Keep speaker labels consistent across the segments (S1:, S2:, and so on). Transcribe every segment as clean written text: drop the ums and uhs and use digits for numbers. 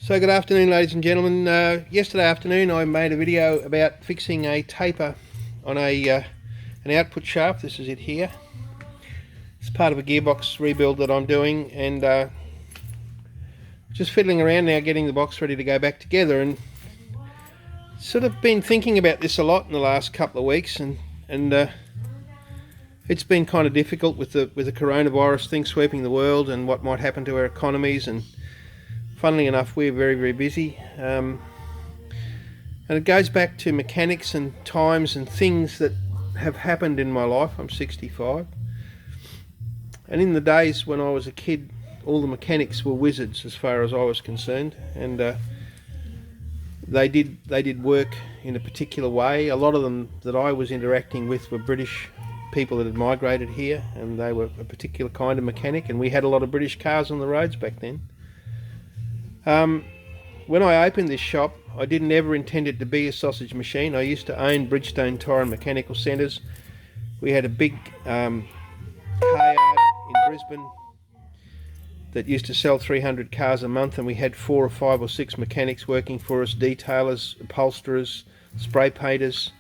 S1: So good afternoon, ladies and gentlemen. Yesterday afternoon I made a video about fixing a taper on an output shaft. This is it here. It's part of a gearbox rebuild that I'm doing, and just fiddling around now getting the box ready to go back together, and sort of been thinking about this a lot in the last couple of weeks, and it's been kind of difficult with the coronavirus thing sweeping the world and what might happen to our economies. And funnily enough, we're very busy, and it goes back to mechanics and times and things that have happened in my life. I'm 65, and in the days when I was a kid, all the mechanics were wizards as far as I was concerned, and they did work in a particular way. A lot of them that I was interacting with were British people that had migrated here, and they were a particular kind of mechanic, and we had a lot of British cars on the roads back then. When I opened this shop, I didn't ever intend it to be a sausage machine. I used to own Bridgestone Tyre and Mechanical Centres. We had a big car yard in Brisbane that used to sell 300 cars a month, and we had 4 or 5 or 6 mechanics working for us: detailers, upholsterers, spray painters.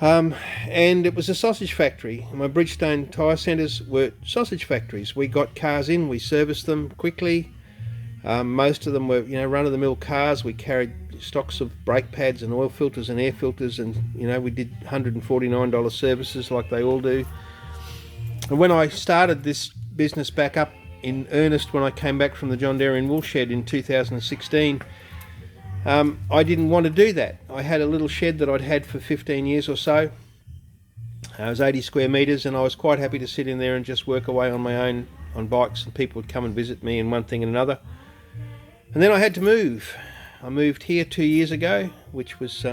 S1: And it was a sausage factory. My Bridgestone Tyre Centres were sausage factories. We got cars in, we serviced them quickly. Most of them were, run-of-the-mill cars. We carried stocks of brake pads and oil filters and air filters, and we did $149 services like they all do. And when I started this business back up in earnest, when I came back from the John Deere and Wool Shed in 2016, I didn't want to do that. I had a little shed that I'd had for 15 years or so. It was 80 square metres, and I was quite happy to sit in there and just work away on my own on bikes, and people would come and visit me and one thing and another. And then I had to move. I moved here 2 years ago, which was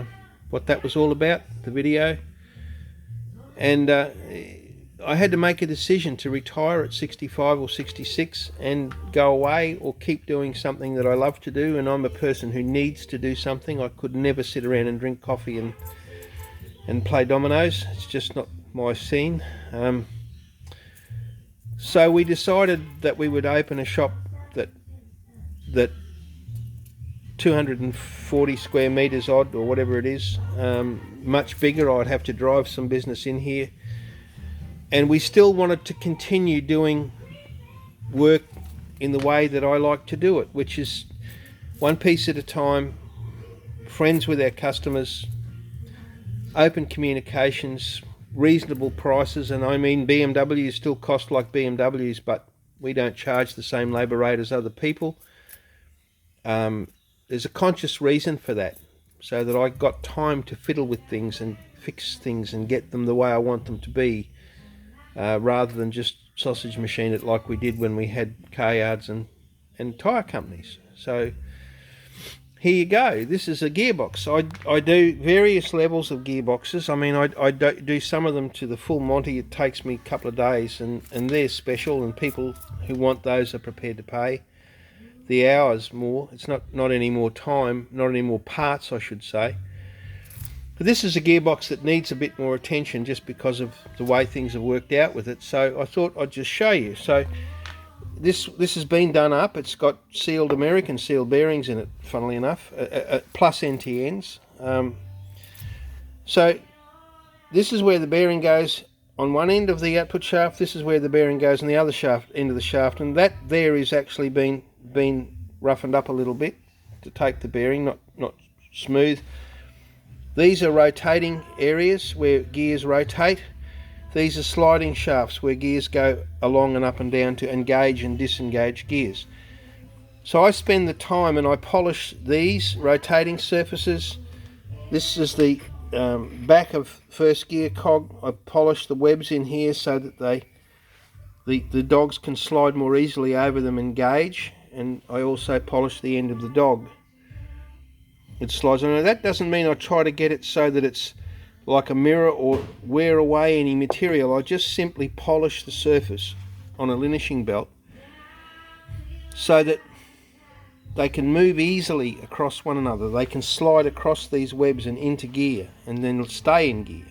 S1: what that was all about, the video. And I had to make a decision to retire at 65 or 66 and go away, or keep doing something that I love to do. And I'm a person who needs to do something. I could never sit around and drink coffee and play dominoes. It's just not my scene. So we decided that we would open a shop that 240 square metres odd, or whatever it is, much bigger. I'd have to drive some business in here, and we still wanted to continue doing work in the way that I like to do it, which is one piece at a time, friends with our customers, open communications, reasonable prices. And I mean, BMWs still cost like BMWs, but we don't charge the same labour rate as other people. There's a conscious reason for that, so that I got time to fiddle with things and fix things and get them the way I want them to be, rather than just sausage machine it like we did when we had car yards and tyre companies. So here you go. This is a gearbox. I do various levels of gearboxes. I mean, I do some of them to the full Monty. It takes me a couple of days, and they're special, and people who want those are prepared to pay the hours more. It's not any more time, not any more parts, I should say. But this is a gearbox that needs a bit more attention just because of the way things have worked out with it. So I thought I'd just show you. So this has been done up. It's got American sealed bearings in it, funnily enough, plus NTNs. So this is where the bearing goes on one end of the output shaft. This is where the bearing goes on the other end of the shaft, and that there is actually been roughened up a little bit to take the bearing, not smooth. These are rotating areas where gears rotate. These are sliding shafts where gears go along and up and down to engage and disengage gears. So I spend the time and I polish these rotating surfaces. This is the back of first gear cog. I polish the webs in here so that the dogs can slide more easily over them and engage. And I also polish the end of the dog. It slides on. Now, that doesn't mean I try to get it so that it's like a mirror or wear away any material. I just simply polish the surface on a linishing belt so that they can move easily across one another. They can slide across these webs and into gear, and then stay in gear.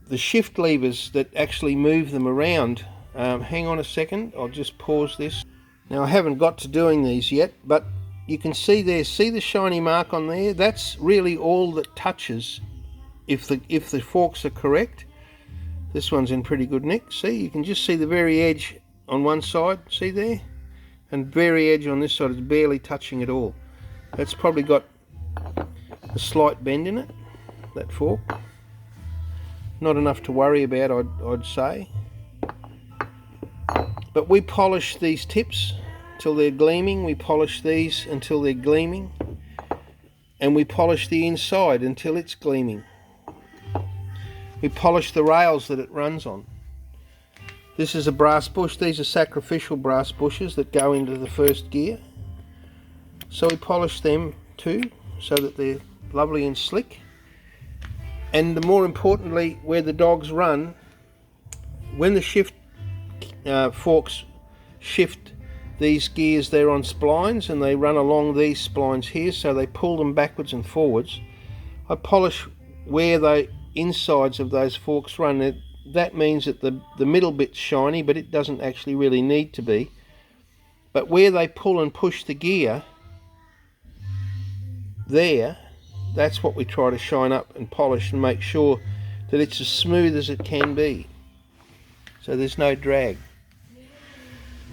S1: The shift levers that actually move them around, hang on a second, I'll just pause this. Now I haven't got to doing these yet, but you can see there, see the shiny mark on there? That's really all that touches if the forks are correct. This one's in pretty good nick. See, you can just see the very edge on one side, see there? And very edge on this side is barely touching at all. That's probably got a slight bend in it, that fork. Not enough to worry about, I'd say. But we polish these tips till they're gleaming. We polish these until they're gleaming. And we polish the inside until it's gleaming. We polish the rails that it runs on. This is a brass bush. These are sacrificial brass bushes that go into the first gear. So we polish them too, so that they're lovely and slick. And more importantly, where the dogs run, when the shift forks shift these gears, they're on splines and they run along these splines here, so they pull them backwards and forwards. I polish where the insides of those forks run. That means that the middle bit's shiny, but it doesn't actually really need to be. But where they pull and push the gear, there, that's what we try to shine up and polish and make sure that it's as smooth as it can be, so there's no drag.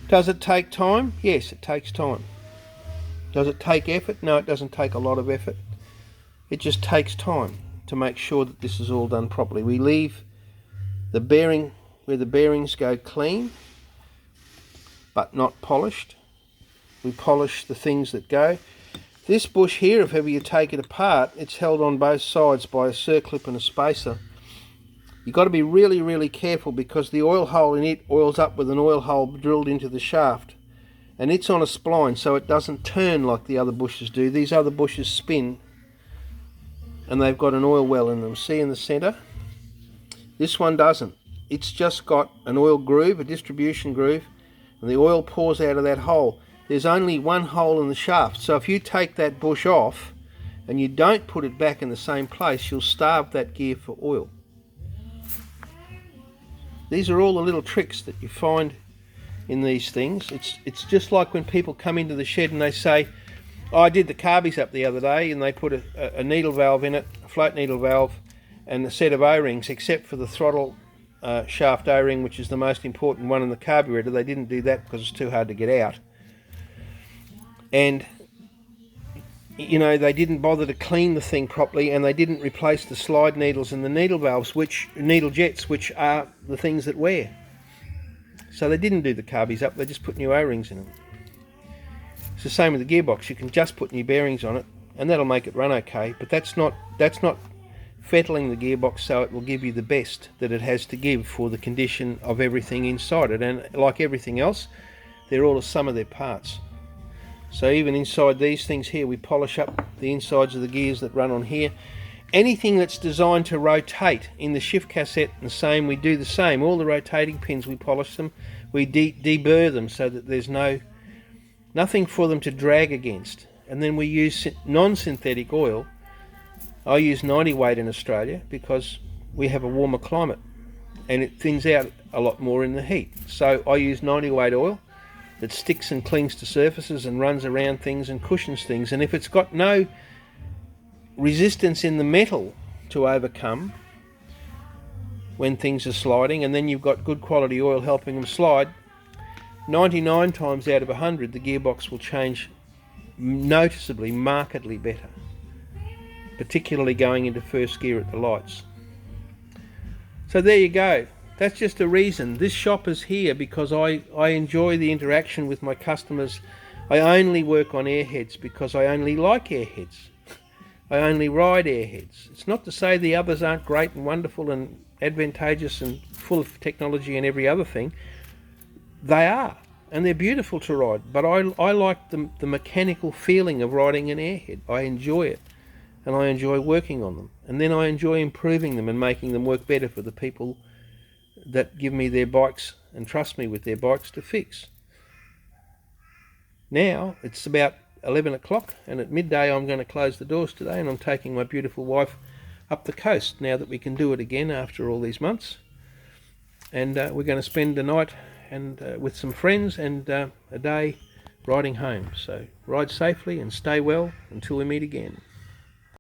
S1: Does it take time? Yes, it takes time. Does it take effort? No, it doesn't take a lot of effort. It just takes time to make sure that this is all done properly. We leave the bearing where the bearings go clean, but not polished. We polish the things that go. This bush here, if ever you take it apart, it's held on both sides by a circlip and a spacer. You've got to be really, really careful, because the oil hole in it oils up with an oil hole drilled into the shaft. And it's on a spline, so it doesn't turn like the other bushes do. These other bushes spin, and they've got an oil well in them. See in the centre? This one doesn't. It's just got an oil groove, a distribution groove, and the oil pours out of that hole. There's only one hole in the shaft, so if you take that bush off and you don't put it back in the same place, you'll starve that gear for oil. These are all the little tricks that you find in these things. It's just like when people come into the shed and they say, oh, I did the carbies up the other day, and they put a needle valve in it, a float needle valve, and a set of O-rings, except for the throttle shaft O-ring, which is the most important one in the carburetor. They didn't do that because it's too hard to get out. And you know, they didn't bother to clean the thing properly, and they didn't replace the slide needles and the needle valves, needle jets, which are the things that wear. So they didn't do the carbies up, they just put new O-rings in them. It's the same with the gearbox. You can just put new bearings on it and that'll make it run okay, but that's not fettling the gearbox so it will give you the best that it has to give for the condition of everything inside it. And like everything else, they're all a sum of their parts. So even inside these things here, we polish up the insides of the gears that run on here. Anything that's designed to rotate in the shift cassette, and same, we do the same. All the rotating pins, we polish them, we deburr them so that there's nothing for them to drag against. And then we use non-synthetic oil. I use 90 weight in Australia because we have a warmer climate and it thins out a lot more in the heat. So I use 90 weight oil that sticks and clings to surfaces and runs around things and cushions things. And if it's got no resistance in the metal to overcome when things are sliding, and then you've got good quality oil helping them slide, 99 times out of 100 the gearbox will change noticeably, markedly better, particularly going into first gear at the lights. So there you go. That's just a reason. This shop is here because I enjoy the interaction with my customers. I only work on airheads because I only like airheads. I only ride airheads. It's not to say the others aren't great and wonderful and advantageous and full of technology and every other thing. They are, and they're beautiful to ride, but I like the mechanical feeling of riding an airhead. I enjoy it, and I enjoy working on them, and then I enjoy improving them and making them work better for the people that give me their bikes and trust me with their bikes to fix. Now it's about 11 o'clock, and at midday I'm going to close the doors today, and I'm taking my beautiful wife up the coast now that we can do it again after all these months, and we're going to spend the night and with some friends, and a day riding home. So ride safely and stay well until we meet again.